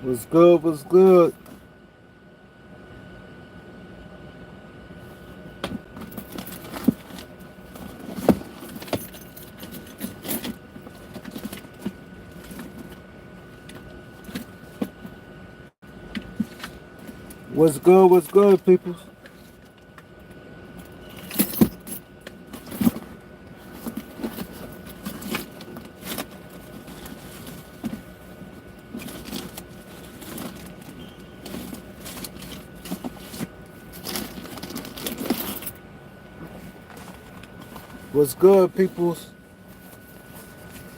What's good? What's good? What's good? What's good, people? What's good, peoples?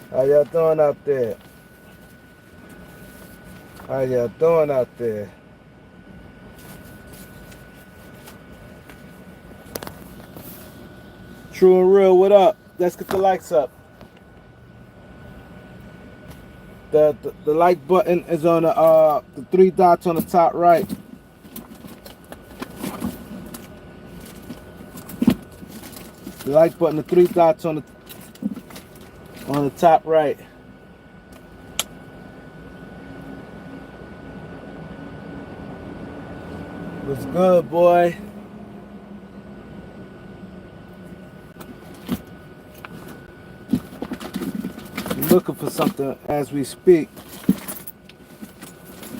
How y'all doing out there? How y'all doing out there? True and real, what up? Let's get the likes up. The like button is on the three dots on the top right. The like button, the three dots on the top right. What's good, boy? I'm looking for something as we speak.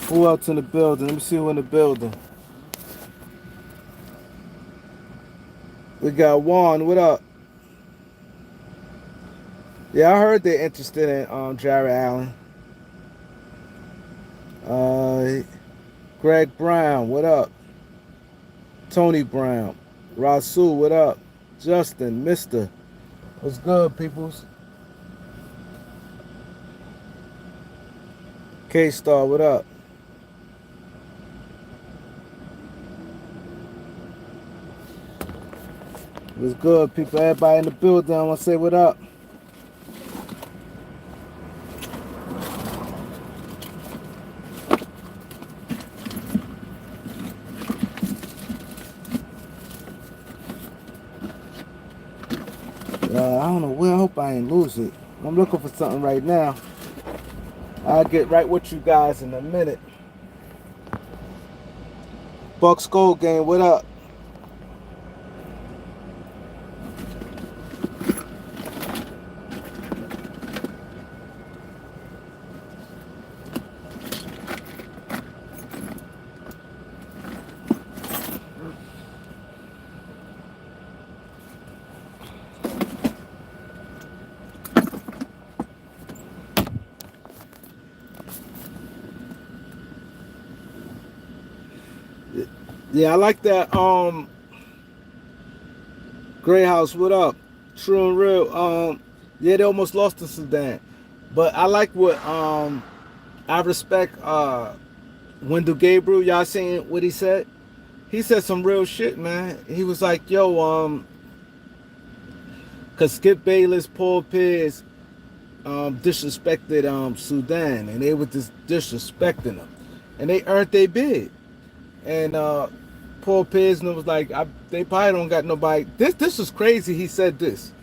Who else in the building? Let me see who in the building. We got Juan. What up? Yeah, I heard they're interested in Jared Allen. Greg Brown. What up? Tony Brown. Rasul. What up? Justin. Mister. What's good, peoples? K-Star. What up? What's good, people? Everybody in the building, I want to say what up. I don't know where. I hope I ain't lose it. I'm looking for something right now. I'll get right with you guys in a minute. Bucks Gold Game, what up? Yeah, I like that. Grey House, what up? True and real. Yeah, they almost lost to Sudan, but I like what I respect. Wendell Gabriel, y'all seen what he said? He said some real shit, man. He was like, "Yo, cause Skip Bayless, Paul Pierce, disrespected Sudan, and they were just disrespecting them, and they earned their bid." And Paul Pierce was like, "They probably don't got nobody." This is crazy. He said this.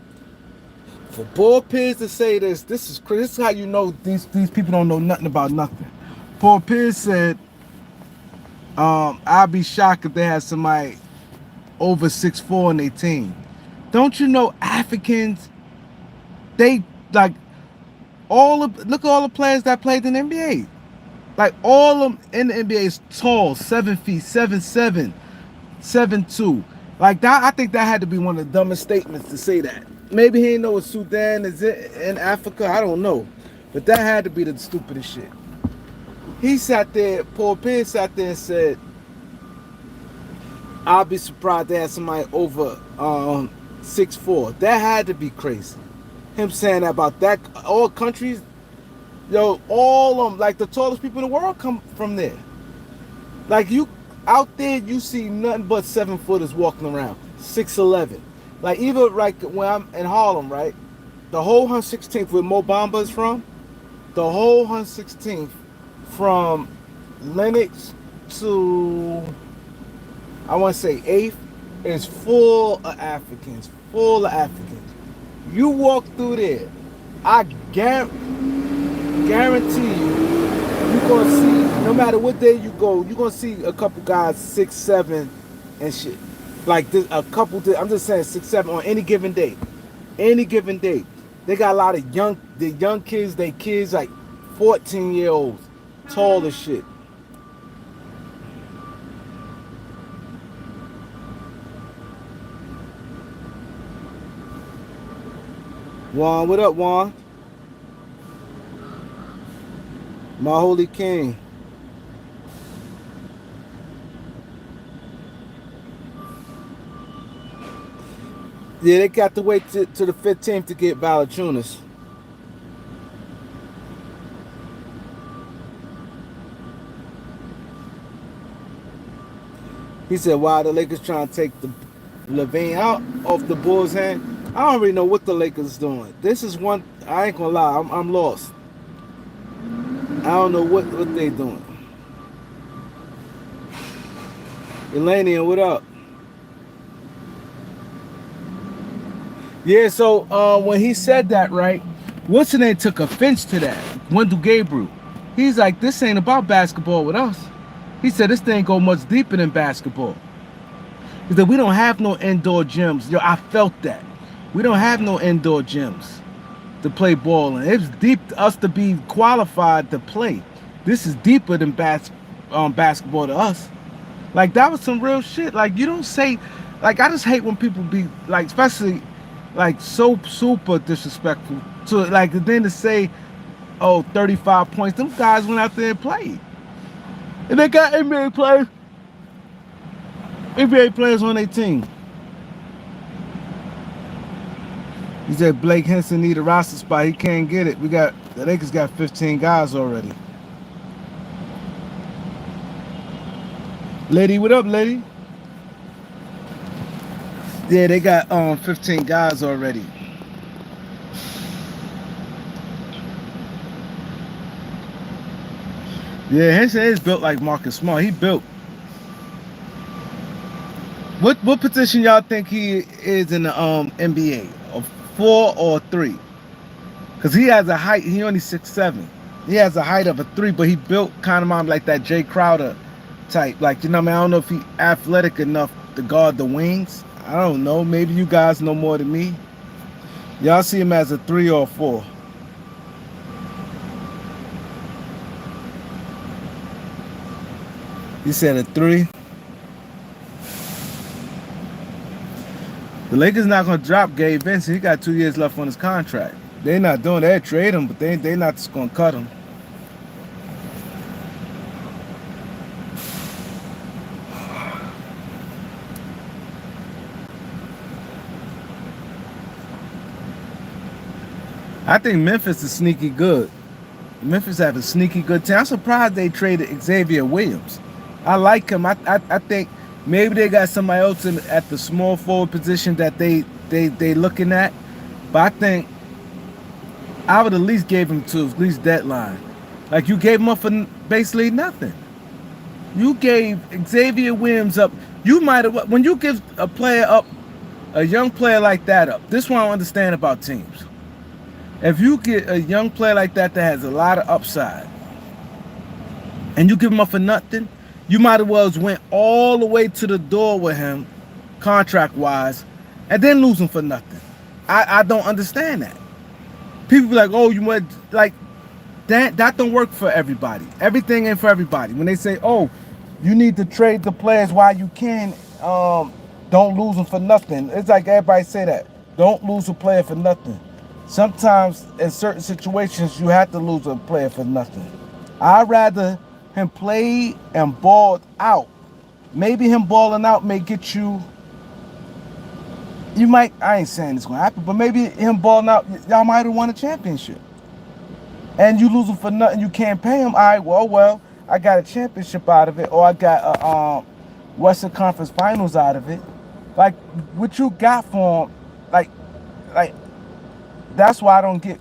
For Paul Pierce to say this is crazy. This is how you know these people don't know nothing about nothing. Paul Pierce said, "I'd be shocked if they had somebody over 6'4" in their team." Don't you know Africans? They like look at all the players that played in the NBA. Like all of them in the NBA is tall, 7 feet, 7'7", 7'2". Like that, I think that had to be one of the dumbest statements to say that. Maybe he didn't know what Sudan is in Africa. I don't know, but that had to be the stupidest shit. He sat there. Paul Pierce sat there and said, "I'll be surprised they had somebody over 6'4". That had to be crazy. Him saying that about that. All countries, yo, all of them, like the tallest people in the world come from there. Like you out there, you see nothing but 7-footers walking around, 6'11". Like even like when I'm in Harlem, right? The whole 116th where Mo Bamba is from, the whole 116th from Lenox to I want to say 8th is full of Africans, full of Africans. You walk through there, I guarantee you, you're gonna see no matter what day you go, you're gonna see a couple guys 6'7" and shit. Like this, a couple. I'm just saying 6'7" on any given day. Any given day, they got a lot of the young kids. They kids like 14-year-olds, tall as shit. Juan, what up, Juan? My holy king. Yeah, they got to wait to the 15th to get Valachunas. He said, "Why the Lakers trying to take the Levine out off the Bulls' hand?" I don't really know what the Lakers doing. This is one. I ain't gonna lie. I'm lost. I don't know what they doing. Elania, what up? Yeah, so when he said that, right, what's the name took offense to that? Wendell Gabriel. He's like, this ain't about basketball with us. He said this thing go much deeper than basketball. He said we don't have no indoor gyms. Yo, I felt that. We don't have no indoor gyms to play ball in. It's deep to us to be qualified to play. This is deeper than basketball to us. Like, that was some real shit. Like, you don't say, like, I just hate when people be, like, especially, like, so super disrespectful. So, like, then to say, oh, 35 points, them guys went out there and played. And they got NBA players on their team. He said Blake Henson need a roster spot. He can't get it. The Lakers got 15 guys already. Lady, what up, lady? Yeah, they got 15 guys already. Yeah, Henson is built like Marcus Smart. He built. What position y'all think he is in the NBA? A 4 or 3? Because he has a height. He only 6'7". He has a height of a 3, but he built kind of like that Jay Crowder type. Like, you know what I mean? I don't know if he athletic enough to guard the wings. I don't know. Maybe you guys know more than me. Y'all see him as a 3 or a 4? He said a 3. The Lakers not gonna drop Gabe Vincent. He got 2 years left on his contract. They not doing that. Trade him, but they not just gonna cut him. I think Memphis is sneaky good. Memphis have a sneaky good team. I'm surprised they traded Xavier Williams. I like him. I think maybe they got somebody else at the small forward position that they looking at. But I think I would at least gave him to at least deadline. Like, you gave him up for basically nothing. You gave Xavier Williams up. You might have, when you give a player up, a young player like that up. This one I don't understand about teams. If you get a young player like that has a lot of upside, and you give him up for nothing, you might as well went all the way to the door with him, contract-wise, and then lose him for nothing. I don't understand that. People be like, oh, you went, like, that don't work for everybody. Everything ain't for everybody. When they say, oh, you need to trade the players while you can, don't lose them for nothing. It's like everybody say that. Don't lose a player for nothing. Sometimes in certain situations you have to lose a player for nothing. I'd rather him play and ball out. Maybe him balling out may get you. You might. I ain't saying it's gonna happen, but maybe him balling out, y'all might have won a championship. And you lose him for nothing. You can't pay him. All right. Well, I got a championship out of it, or I got a Western Conference Finals out of it. Like, what you got for him, like. That's why I don't get.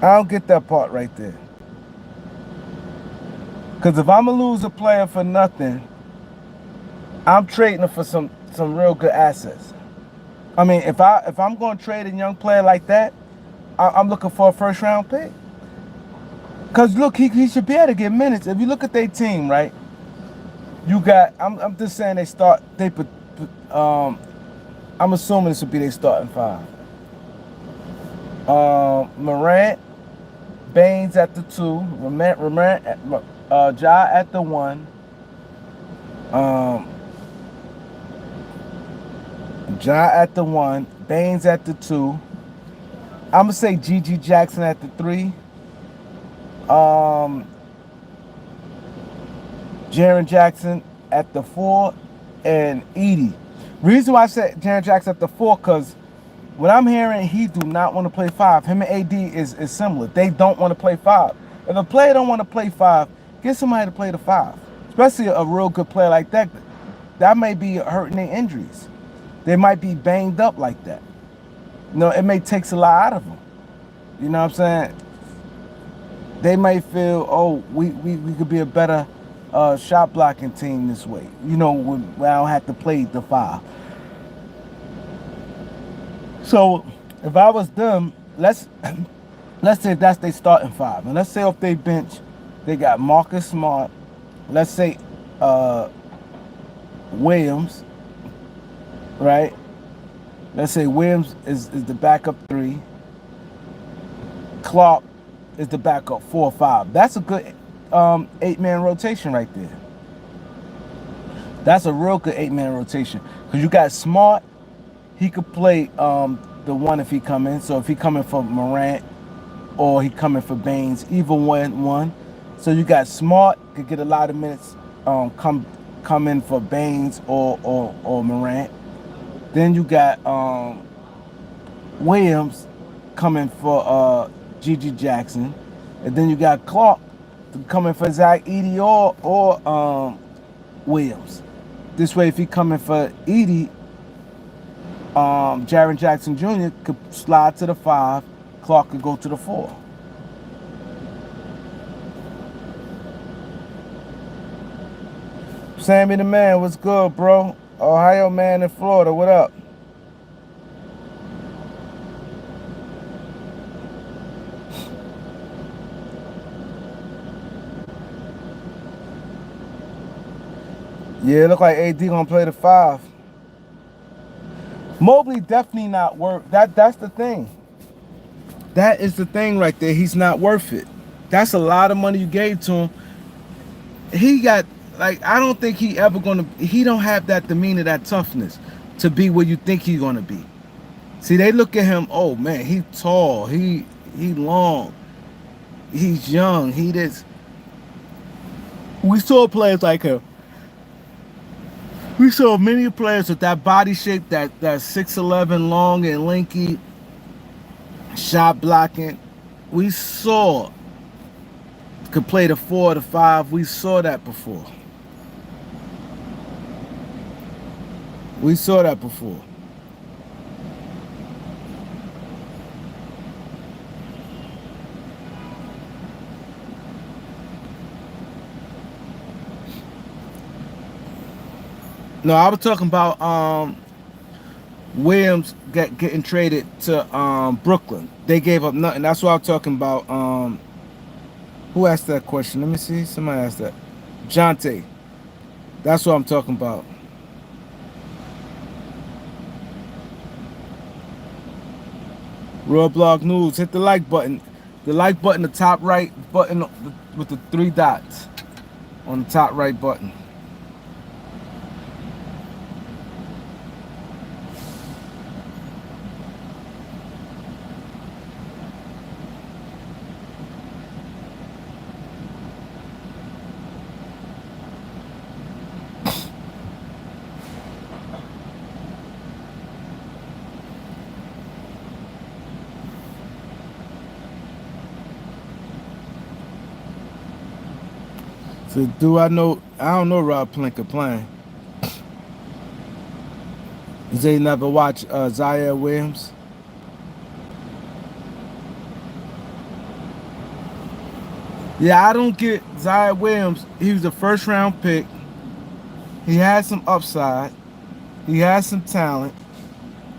I don't get that part right there. Because if I'm gonna lose a player for nothing, I'm trading him for some real good assets. I mean, if I'm gonna trade a young player like that, I'm looking for a first round pick. Cause look, he should be able to get minutes. If you look at their team, right? You got. I'm just saying they start. They put. I'm assuming this would be their starting five. Morant, Baines at the 2, Ja at the 1, Ja at the 1, Baines at the 2. I'm gonna say Gigi Jackson at the 3. Jaren Jackson at the 4, and Edie. Reason why I said Jaren Jackson at the 4, cause what I'm hearing, he do not want to play 5. Him and AD is similar. They don't want to play 5. If a player don't want to play 5, get somebody to play the 5. Especially a real good player like that. That may be hurting their injuries. They might be banged up like that. You know, it may take a lot out of them. You know what I'm saying? They may feel, oh, we could be a better shot blocking team this way. You know, when I don't have to play the 5. So if I was them, let's say that's their starting 5, and let's say off they bench, they got Marcus Smart. Let's say Williams, right? Let's say Williams is the backup 3. Clark is the backup 4 or 5. That's a good 8-man rotation right there. That's a real good 8-man rotation because you got Smart. He could play the 1 if he come in. So if he coming for Morant or he coming for Baines, either one. So you got Smart could get a lot of minutes. Come in for Baines or Morant. Then you got Williams coming for Gigi Jackson, and then you got Clark coming for Zach Edey or Williams. This way, if he coming for Edey, Jaren Jackson Jr. could slide to the 5. Clark could go to the 4. Sammy the man, what's good, bro? Ohio man in Florida, what up? Yeah, it look like AD gonna play the 5. Mobley definitely not worth that's the thing. That is the thing right there. He's not worth it. That's a lot of money you gave to him. He got, like, I don't think he don't have that demeanor, that toughness to be where you think he's gonna be. See, they look at him, oh man, he tall, he long, he's young, he this. We saw players like him. We saw many players with that body shape, that 6'11", long and lanky, shot blocking. We saw could play the 4 or the 5. We saw that before. We saw that before. No, I was talking about Williams getting traded to Brooklyn. They gave up nothing. That's what I'm talking about. Who asked that question? Let me see. Somebody asked that. Jonte. That's what I'm talking about. Real Blog News. Hit the like button. The like button, the top right button with the 3 dots on the top right button. So I don't know Rob Pelinka playing. They never watch Zaire Williams. Yeah, I don't get Zaire Williams. He was a first round pick. He had some upside. He had some talent.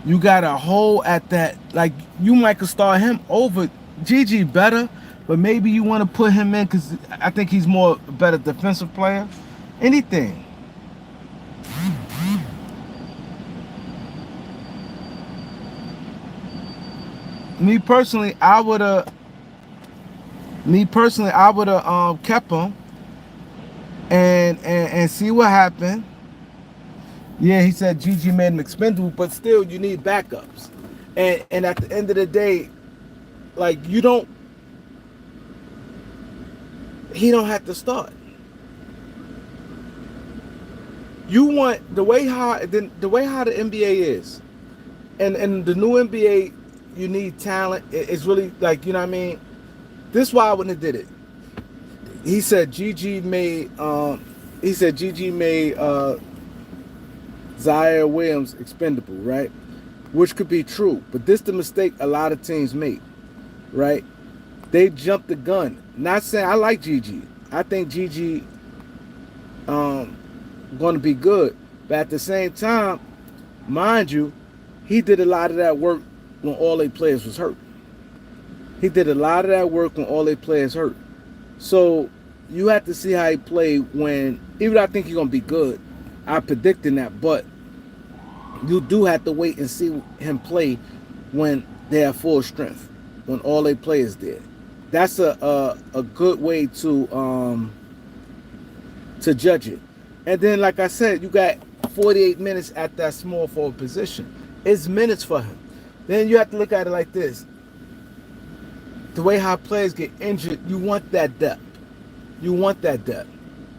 You got a hole at that. Like you might could start him over Gigi better, but maybe you want to put him in because I think he's more better defensive player. Anything. Me personally, I would have. Me personally, I would have kept him and see what happened. Yeah, he said Gigi made him expendable, but still, you need backups. And at the end of the day, like you don't, he don't have to start. You want the way how the NBA is, and the new NBA, you need talent. It's really like you know what I mean. This is why I wouldn't have did it. He said Gigi made Zaire Williams expendable, right? Which could be true, but this the mistake a lot of teams make, right? They jumped the gun. Not saying I like Gigi. I think Gigi going to be good, but at the same time, mind you, he did a lot of that work when all their players was hurt. He did a lot of that work when all their players hurt. So you have to see how he played when, even though I think he's going to be good, I'm predicting that, but you do have to wait and see him play when they have full strength, when all their players did. That's a good way to judge it. And then, like I said, you got 48 minutes at that small forward position. It's minutes for him. Then you have to look at it like this. The way how players get injured, you want that depth. You want that depth.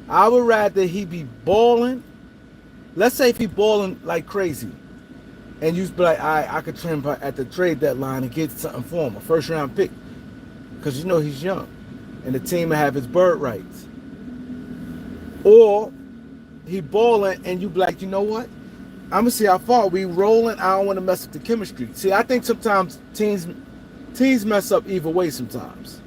I would rather he be balling. Let's say if he balling like crazy, and you be like, I could trade him at the trade deadline and get something for him, a first round pick, because you know he's young, and the team will have his bird rights. Or he balling, and you be like, you know what? I'm gonna see how far we rolling. I don't want to mess up the chemistry. See, I think sometimes teams mess up either way sometimes.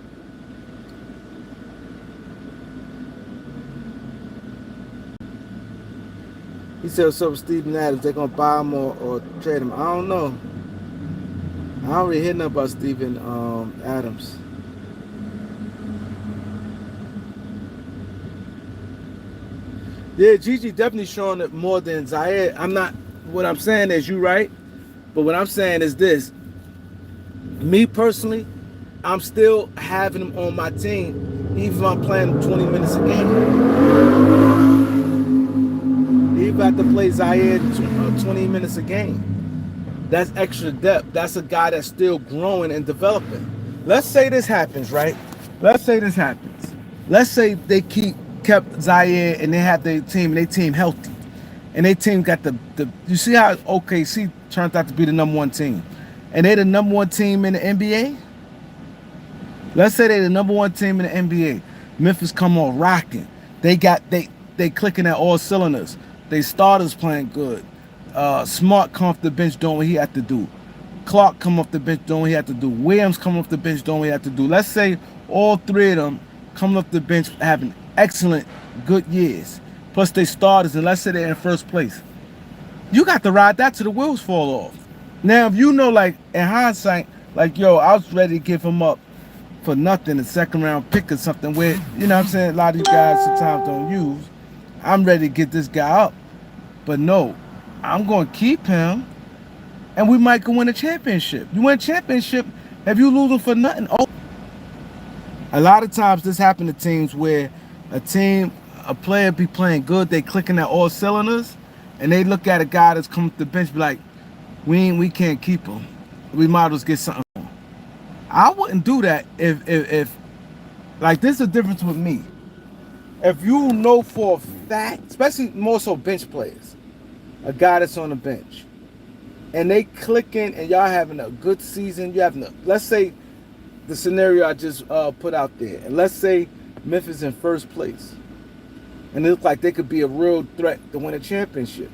He said, what's up with Steven Adams? They're going to buy him or trade him. I don't know. I don't really hear nothing about Steven Adams. Yeah, Gigi definitely showing it more than Zaire. What I'm saying is you right, but what I'm saying is this. Me personally, I'm still having him on my team, even if I'm playing 20 minutes a game. Even if I have to play Zaire 20 minutes a game. That's extra depth. That's a guy that's still growing and developing. Let's say this happens, right? Let's say this happens. Let's say they kept Zaire and they have their team healthy. And their team got the you see how OKC turned out to be the number one team. And they the number one team in the NBA? Let's say they the number one team in the NBA. Memphis come on rocking. They clicking at all cylinders. They starters playing good. Smart come off the bench doing what he had to do. Clark come off the bench doing what he had to do. Williams come off the bench doing what he had to do. Let's say all three of them coming off the bench having excellent, good years. Plus they starters, and let's say they're in first place. You got to ride that till the wheels fall off. Now, if you know, like, in hindsight, like, yo, I was ready to give him up for nothing, a second round pick or something where, you know what I'm saying, a lot of you guys sometimes don't use. I'm ready to get this guy up. But no, I'm going to keep him, and we might go win a championship. You win a championship, if you lose him for nothing. Oh, a lot of times this happens to teams where a player be playing good, they clicking at all cylinders, and they look at a guy that's coming to the bench be like, we can't keep him. We might as well get something for him. I wouldn't do that if like, this is the difference with me. If you know for a fact, especially more so bench players, a guy that's on the bench, and they clicking and y'all having a good season, let's say the scenario I just put out there, and let's say Memphis in first place, and it looks like they could be a real threat to win a championship.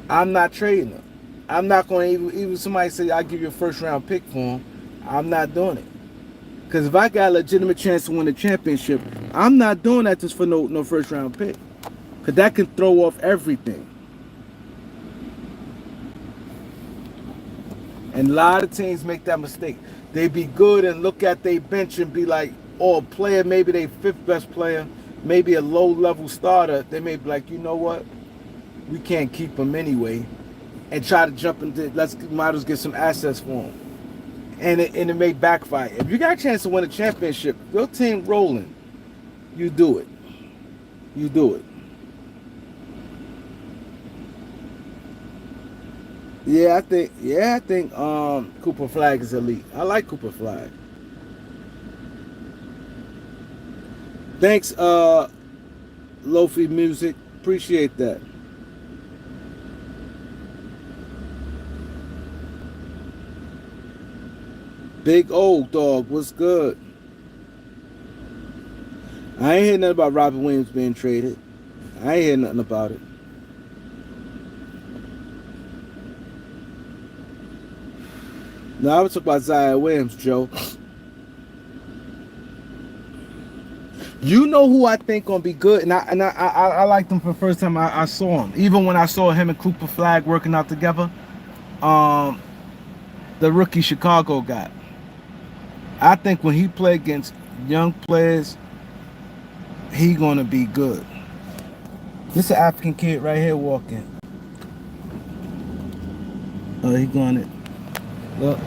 I'm not trading them. I'm not going to even somebody say I'll give you a first round pick for him. I'm not doing it. Because if I got a legitimate chance to win a championship, I'm not doing that just for no first round pick. Because that can throw off everything. And a lot of teams make that mistake. They be good and look at their bench and be like, oh, a player, maybe they fifth best player, maybe a low level starter. They may be like, you know what? We can't keep him anyway, and try to jump into might as well get some assets for him. And it may backfire. If you got a chance to win a championship, your team rolling, you do it. You do it. I think Cooper Flag is elite. I like Cooper Flag. Thanks, Lofi Music. Appreciate that. Big old dog, what's good? I ain't hear nothing about Robert Williams being traded. I ain't hear nothing about it. No, I was talking about Zion Williams, Joe. You know who I think gonna be good, and I liked him for the first time I saw him. Even when I saw him and Cooper Flag working out together, the rookie Chicago got. I think when he play against young players, he gonna be good. This is an African kid right here walking. Oh, he going it. Look.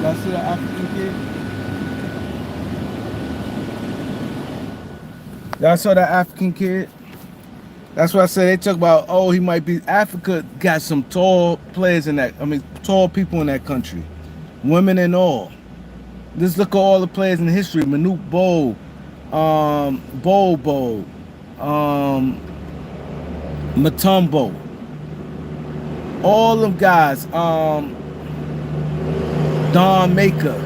Y'all see that African kid? Y'all saw that African kid? That's what I said. They talk about, oh, he might be. Africa got some tall players in that. I mean, tall people in that country, women and all. Just look at all the players in history: Manute Bol, Bobo, Mutombo. All them guys. Don Maker,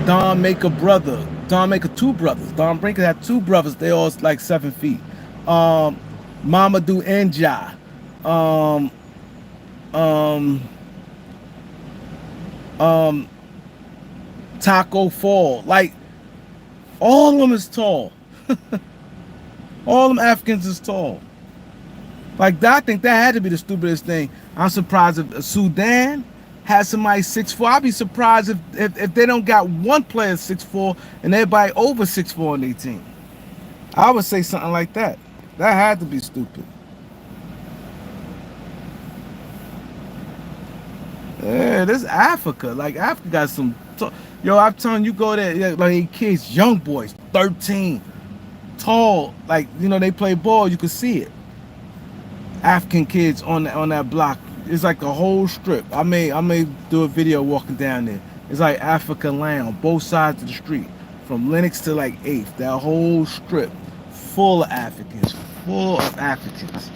Don Maker brother, Don Maker two brothers. Don Brinker had two brothers. They all like 7 feet. Mamadou Enja, Taco Fall, like all of them is tall. All them Africans is tall. Like I think that had to be the stupidest thing. I'm surprised if Sudan has somebody 6'4". I'd be surprised if they don't got one player 6'4" and everybody over 6'4" on their team. I would say something like that. That had to be stupid. Yeah, this is Africa. Like Africa got some. Yo, I'm telling you, go there. Like kids, young boys, 13, tall. Like they play ball. You could see it. African kids on that block. It's like a whole strip. I may do a video walking down there. It's like Africa land on both sides of the street, from Lenox to like 8th. That whole strip, full of Africans. Full of Africans.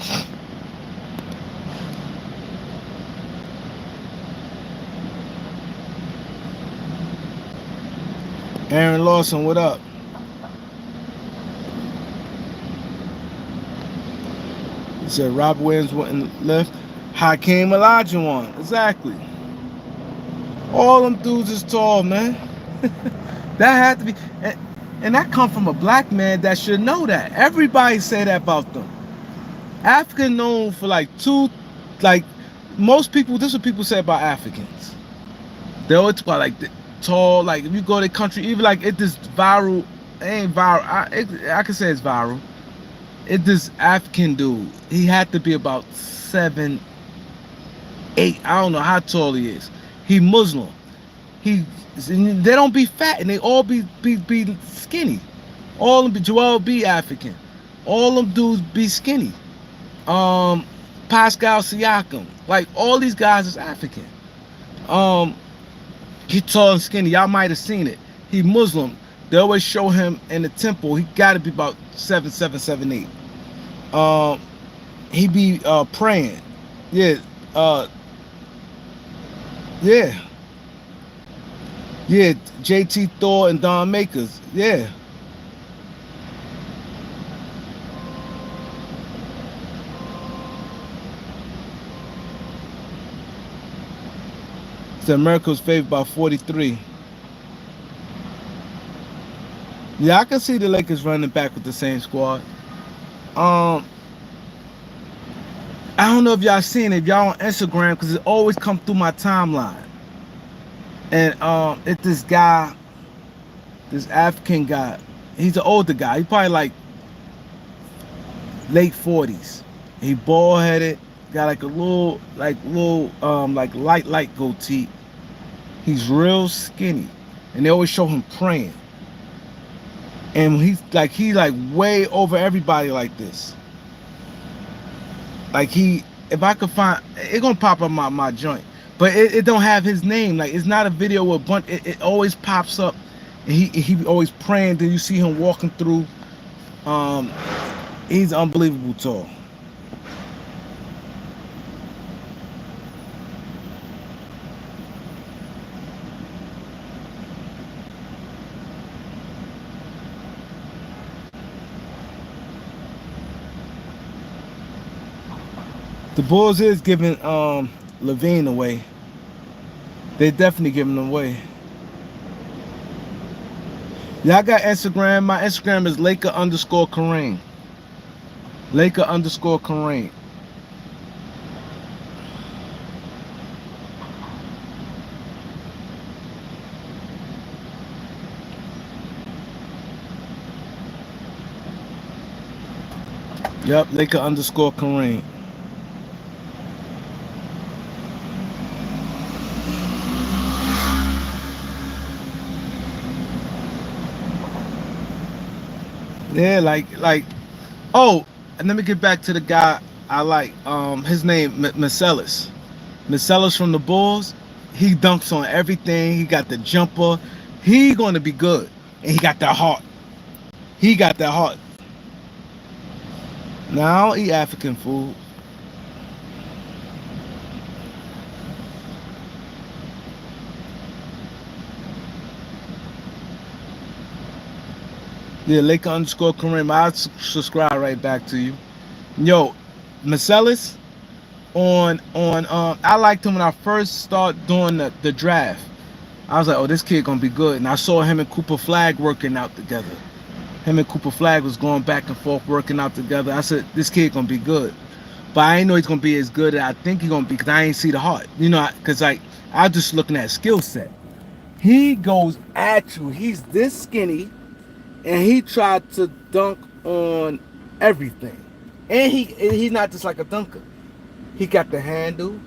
Aaron Lawson, what up? He said Robert Williams wouldn't lift. Hakeem Olajuwon, exactly. All them dudes is tall, man. That had to be, and that come from a black man that should know that. Everybody say that about them. Africa known for like most people. This is what people say about Africans. They always talk about like the tall. Like if you go to the country, even like it this viral. It ain't viral. I can say it's viral. It this African dude. He had to be about 7'8". I don't know how tall he is. He Muslim. They don't be fat and they all be skinny. All them be Joel B African. All them dudes be skinny. Pascal Siakam. Like all these guys is African. He tall and skinny. Y'all might have seen it. He Muslim. They always show him in the temple. He got to be about 7'7", 7'8". He be praying. Yeah. Yeah, JT Thor and Don Makers. Yeah. So America was favored by 43. Yeah, I can see the Lakers running back with the same squad. I don't know if y'all seen it, if y'all on Instagram, because it always come through my timeline. And it's this guy, this African guy. He's an older guy. He probably like late 40s. He bald headed, got like a like light goatee. He's real skinny, and they always show him praying. And he like way over everybody like this. Like if I could find, it gonna pop up my joint, but it don't have his name. Like it's not a video with a bunch. It always pops up, and he always praying. Then you see him walking through. Um, he's unbelievable tall. The Bulls is giving Levine away. They definitely giving him away. Y'all got Instagram. My Instagram is Laker_Kareem. Laker_Kareem. Yep, Laker_Kareem. Yeah, oh, and let me get back to the guy I like. His name Marcellus. Marcellus from the Bulls. He dunks on everything. He got the jumper. He gonna be good, and he got that heart. He got that heart. Now I don't eat African food. Yeah, Laker_Kareem. I'll subscribe right back to you. Yo, Marcellus on I liked him when I first started doing the draft. I was like, oh, this kid gonna be good. And I saw him and Cooper Flag working out together. Him and Cooper Flag was going back and forth working out together. I said, this kid gonna be good. But I ain't know he's gonna be as good as I think he's gonna be, because I ain't see the heart. You know, because like I was just looking at skill set. He goes at you. He's this skinny, and he tried to dunk on everything. And he's not just like a dunker. He got the handle,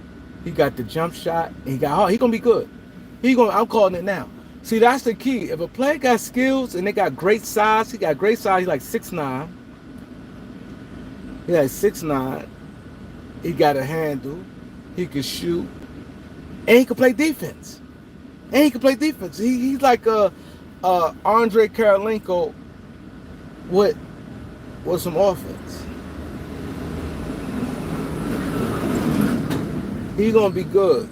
he got the jump shot, and he got heart. He gonna be good. I'm calling it now. See, that's the key. If a player got skills and they got great size, he got great size. He's like 6'9". He like 6'9". He got a handle. He can shoot, and he can play defense. He's like a Andre Karolinko with some offense. He's gonna be good.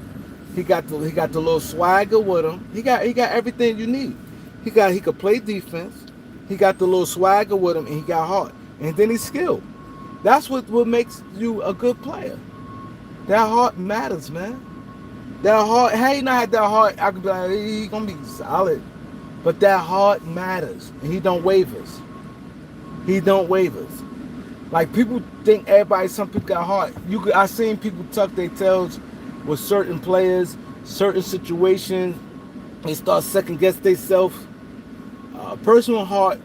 He got the little swagger with him. He got everything you need. He could play defense. He got the little swagger with him, and he got heart. And then he's skilled. That's what makes you a good player. That heart matters, man. That heart. Had he not had that heart, I could be like, he's gonna be solid. But that heart matters, and he don't wavers. Like people think some people got heart. I seen people tuck their tails with certain players, certain situations. They start second guess themselves. Personal heart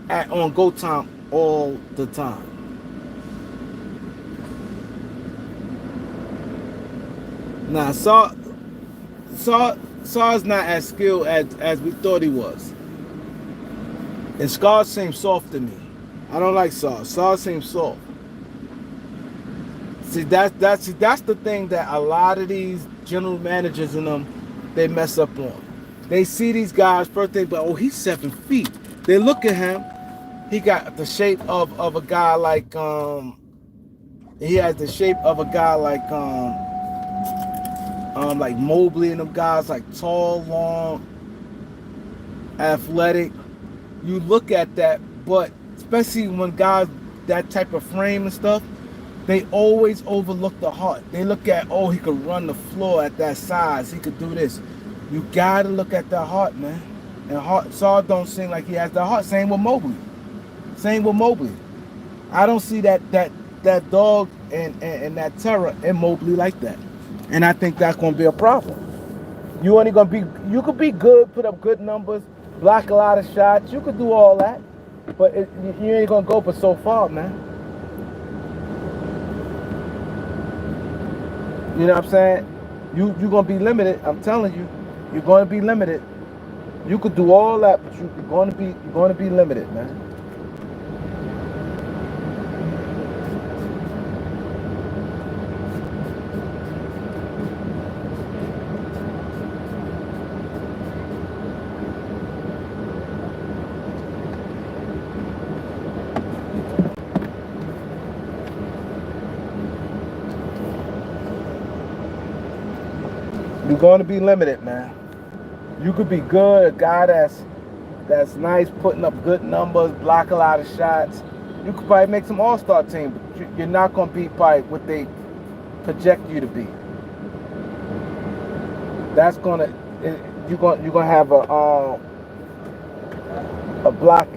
on go time all the time. Now Saw's not as skilled as we thought he was. And Scar seems soft to me. I don't like Saw. Saw seems soft. See, that's the thing that a lot of these general managers in them, they mess up on. They see these guys first, they but oh, he's 7 feet. They look at him. He got the shape of a guy like he has the shape of a guy like Mobley and them guys, like tall, long, athletic. You look at that, but especially when guys that type of frame and stuff, they always overlook the heart. They look at, oh, he could run the floor at that size. He could do this. You gotta look at that heart, man. And Saul don't seem like he has that heart. Same with Mobley. I don't see that that dog and that terror in Mobley like that, and I think that's gonna be a problem. You only gonna be you could be good, put up good numbers, block a lot of shots. You could do all that, but you ain't gonna go but so far, man. You know what I'm saying? You gonna be limited. I'm telling you, you're gonna be limited. You could do all that, but you're gonna be limited, man. You're gonna be limited, man. You could be good, a guy that's nice, putting up good numbers, block a lot of shots. You could probably make some all-star team, but you're not gonna be probably what they project you to be. That's gonna you're gonna have a blockage.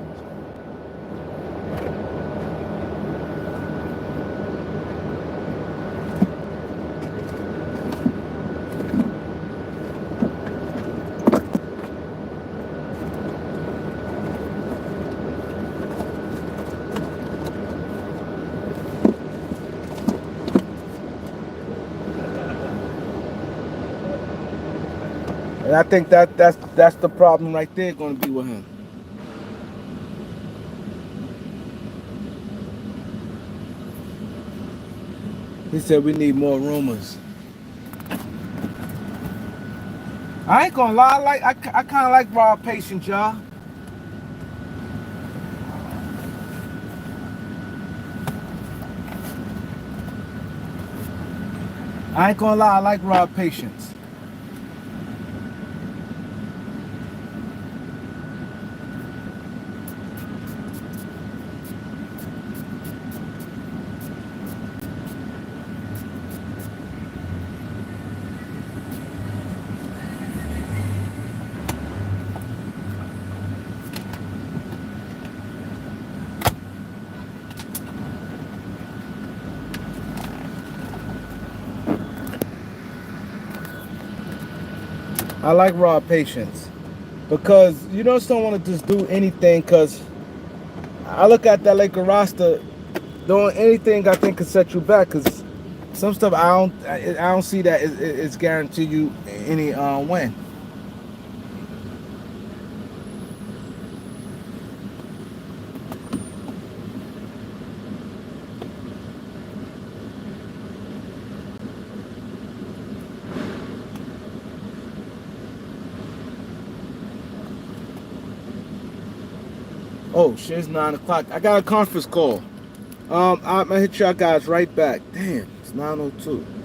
And I think that's the problem right there going to be with him. He said we need more rumors. I ain't gonna lie, I kind of like Rob Patience, y'all. I ain't gonna lie, I like Rob Patience. I like Rob Patience because you just don't want to just do anything. Because I look at that Laker roster, doing anything I think could set you back. Because some stuff I don't see that it's guarantee you any win. Oh shit, it's 9 o'clock. I got a conference call. I'm gonna hit y'all guys right back. Damn, it's 9:02.